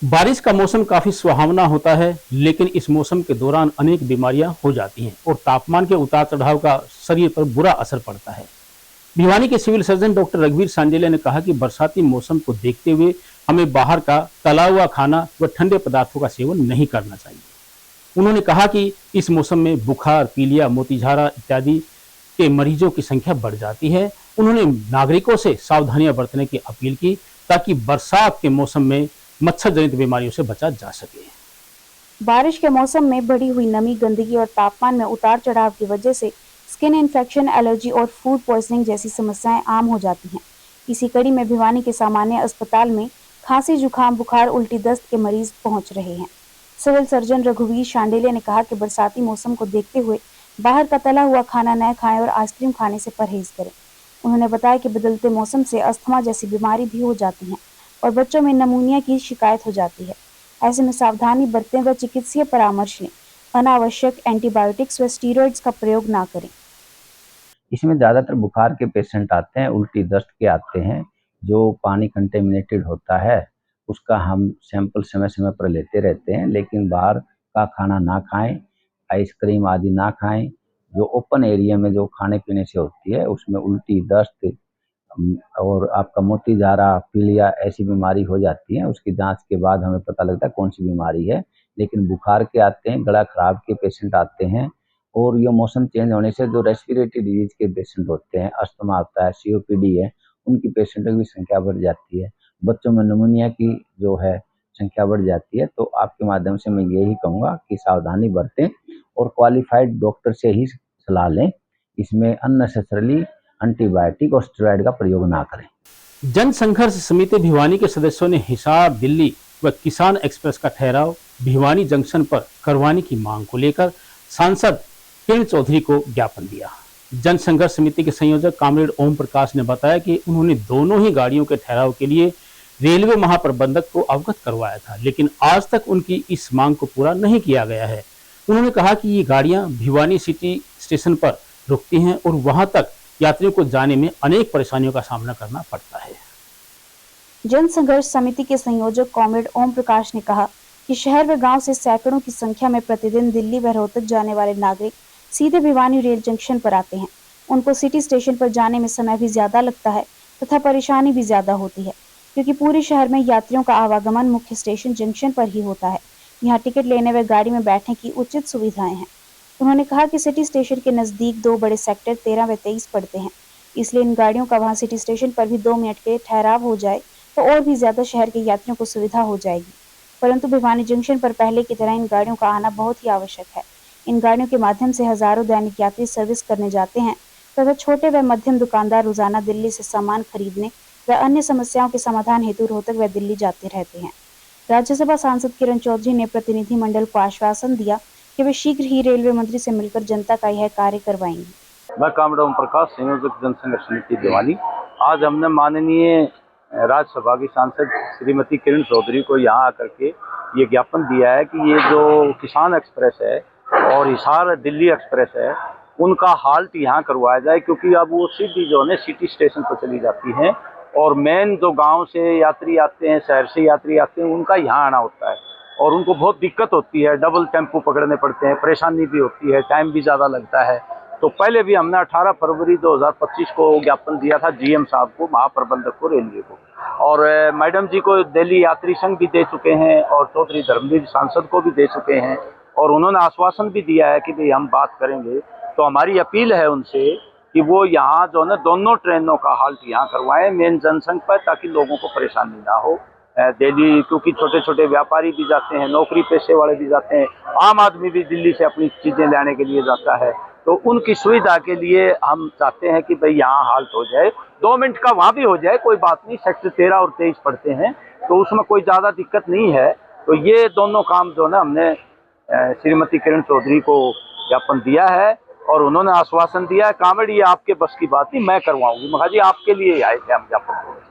बारिश का मौसम काफी सुहावना होता है, लेकिन इस मौसम के दौरान अनेक बीमारियां हो जाती हैं और तापमान के उतार चढ़ाव का शरीर पर बुरा असर पड़ता है। भिवानी के सिविल सर्जन डॉक्टर रघुवीर सांडेलिया ने कहा कि बरसाती मौसम को देखते हुए हमें बाहर का तला हुआ खाना व ठंडे पदार्थों का सेवन नहीं करना चाहिए। उन्होंने कहा कि इस मौसम में बुखार, पीलिया, मोतीझारा इत्यादि के मरीजों की संख्या बढ़ जाती है। उन्होंने नागरिकों से सावधानियां बरतने की अपील की ताकि बरसात के मौसम में मच्छर जनित बीमारियों से बचा जा सके। बारिश के मौसम में बढ़ी हुई नमी, गंदगी और तापमान में उतार चढ़ाव की वजह से स्किन इन्फेक्शन, एलर्जी और फूड पॉइजनिंग जैसी समस्याएं आम हो जाती हैं। इसी कड़ी में भिवानी के सामान्य अस्पताल में खांसी, जुकाम, बुखार, उल्टी, दस्त के मरीज पहुंच रहे हैं। सिविल सर्जन रघुवीर सांडेलिया ने कहा कि बरसाती मौसम को देखते हुए बाहर का तला हुआ खाना न खाएं और आइसक्रीम खाने से परहेज करें। उन्होंने बताया कि बदलते मौसम से अस्थमा जैसी बीमारी भी हो जाती है और बच्चों में निमोनिया की शिकायत हो जाती है। ऐसे में सावधानी बरतें व चिकित्सीय परामर्श लें। अनावश्यक एंटीबायोटिक्स व स्टीरॉइड्स का प्रयोग ना करें। इसमें ज़्यादातर बुखार के पेशेंट आते हैं, उल्टी दस्त के आते हैं, जो पानी कंटेमिनेटेड होता है उसका हम सैंपल समय समय पर लेते रहते हैं। लेकिन बाहर का खाना ना खाएं, आइसक्रीम आदि ना खाएं। जो ओपन एरिया में जो खाने पीने से होती है उसमें उल्टी, दस्त और आपका मोतीझारा, पीलिया ऐसी बीमारी हो जाती है। उसकी जांच के बाद हमें पता लगता है कौन सी बीमारी है। लेकिन बुखार के आते हैं, गला खराब के पेशेंट आते हैं और ये मौसम चेंज होने से जो रेस्पिरेटरी डिजीज के पेशेंट होते हैं, अस्थमा होता है, सीओपीडी है, उनकी पेशेंटों की संख्या बढ़ जाती है। बच्चों में निमोनिया की जो है संख्या बढ़ जाती है। तो आपके माध्यम से मैं यही कहूँगा कि सावधानी बरतें और क्वालिफाइड डॉक्टर से ही सलाह लें। इसमें अननेसेसरली एंटीबायोटिक और स्टेरॉइड का प्रयोग ना करें। जन संघर्ष समिति भिवानी के सदस्यों ने हिसार, दिल्ली व किसान एक्सप्रेस का ठहराव भिवानी जंक्शन पर करवाने की मांग को लेकर सांसद किरण चौधरी को ज्ञापन दिया। जन संघर्ष समिति के संयोजक कामरेड ओम प्रकाश ने बताया कि उन्होंने दोनों ही गाड़ियों के ठहराव के लिए रेलवे महाप्रबंधक को अवगत करवाया था, लेकिन आज तक उनकी इस मांग को पूरा नहीं किया गया है। उन्होंने कहा कि ये गाड़ियां भिवानी सिटी स्टेशन पर रुकती हैं और वहां तक यात्रियों को जाने में अनेक परेशानियों का सामना करना पड़ता है। जन संघर्ष समिति के संयोजक कॉमरेड ओम प्रकाश ने कहा कि शहर व गांव से सैकड़ों की संख्या में प्रतिदिन दिल्ली व रोहतक जाने वाले नागरिक सीधे भिवानी रेल जंक्शन पर आते हैं। उनको सिटी स्टेशन पर जाने में समय भी ज्यादा लगता है तथा परेशानी भी ज्यादा होती है, क्योंकि पूरे शहर में यात्रियों का आवागमन मुख्य स्टेशन जंक्शन पर ही होता है। यहाँ टिकट लेने व गाड़ी में बैठने की उचित सुविधाएं हैं। उन्होंने कहा कि सिटी स्टेशन के नजदीक दो बड़े सेक्टर 13 व 23 पड़ते हैं, इसलिए इन गाड़ियों का वहां सिटी स्टेशन पर भी 2 मिनट के ठहराव हो जाए तो और भी ज्यादा शहर के यात्रियों को सुविधा हो जाएगी। परंतु भिवानी जंक्शन पर पहले की तरह इन गाड़ियों का आना बहुत ही आवश्यक है। इन गाड़ियों के माध्यम से हजारों दैनिक यात्री सर्विस करने जाते हैं तथा छोटे व मध्यम दुकानदार रोजाना दिल्ली से सामान खरीदने व अन्य समस्याओं के समाधान हेतु रोहतक व दिल्ली जाते रहते हैं। राज्यसभा सांसद किरण चौधरी ने प्रतिनिधिमंडल को आश्वासन दिया कि वे शीघ्र ही रेलवे मंत्री से मिलकर जनता का यह कार्य करवाएंगे। मैं कामरेड ओम प्रकाश, संयोजक जनसंघर्ष समिति भिवानी। आज हमने माननीय राज्यसभा की सांसद श्रीमती किरण चौधरी को यहाँ आकर के ये ज्ञापन दिया है कि ये जो किसान एक्सप्रेस है और हिसार दिल्ली एक्सप्रेस है उनका हाल्ट यहाँ करवाया जाए, क्योंकि अब वो सीधी जो है सिटी स्टेशन पर चली जाती हैं और मेन जो गांव से यात्री आते हैं, शहर से यात्री आते हैं, उनका यहाँ आना होता है और उनको बहुत दिक्कत होती है। डबल टेम्पो पकड़ने पड़ते हैं, परेशानी भी होती है, टाइम भी ज़्यादा लगता है। तो पहले भी हमने 18 फरवरी 2025 को ज्ञापन दिया था जीएम साहब को, महाप्रबंधक को, रेलवे को, और मैडम जी को दिल्ली यात्री संघ भी दे चुके हैं और चौधरी धर्मवीर सांसद को भी दे चुके हैं और उन्होंने आश्वासन भी दिया है कि भाई हम बात करेंगे। तो हमारी अपील है उनसे कि वो यहाँ जो है दोनों ट्रेनों का हाल्ट यहाँ करवाएं मेन जनसंघ पर, ताकि लोगों को परेशानी ना हो दिल्ली, क्योंकि छोटे छोटे व्यापारी भी जाते हैं, नौकरी पेशे वाले भी जाते हैं, आम आदमी भी दिल्ली से अपनी चीज़ें लाने के लिए जाता है। तो उनकी सुविधा के लिए हम चाहते हैं कि भाई यहाँ हाल्ट हो जाए, 2 मिनट का वहाँ भी हो जाए, कोई बात नहीं। सेक्टर 13 और 23 पड़ते हैं तो उसमें कोई ज़्यादा दिक्कत नहीं है। तो ये दोनों काम जो है हमने श्रीमती किरण चौधरी को ज्ञापन दिया है और उन्होंने आश्वासन दिया है, कामरेड ये आपके बस की बात नहीं, मैं करवाऊंगी। मगर जी आपके लिए आए थे हम ज्ञापन।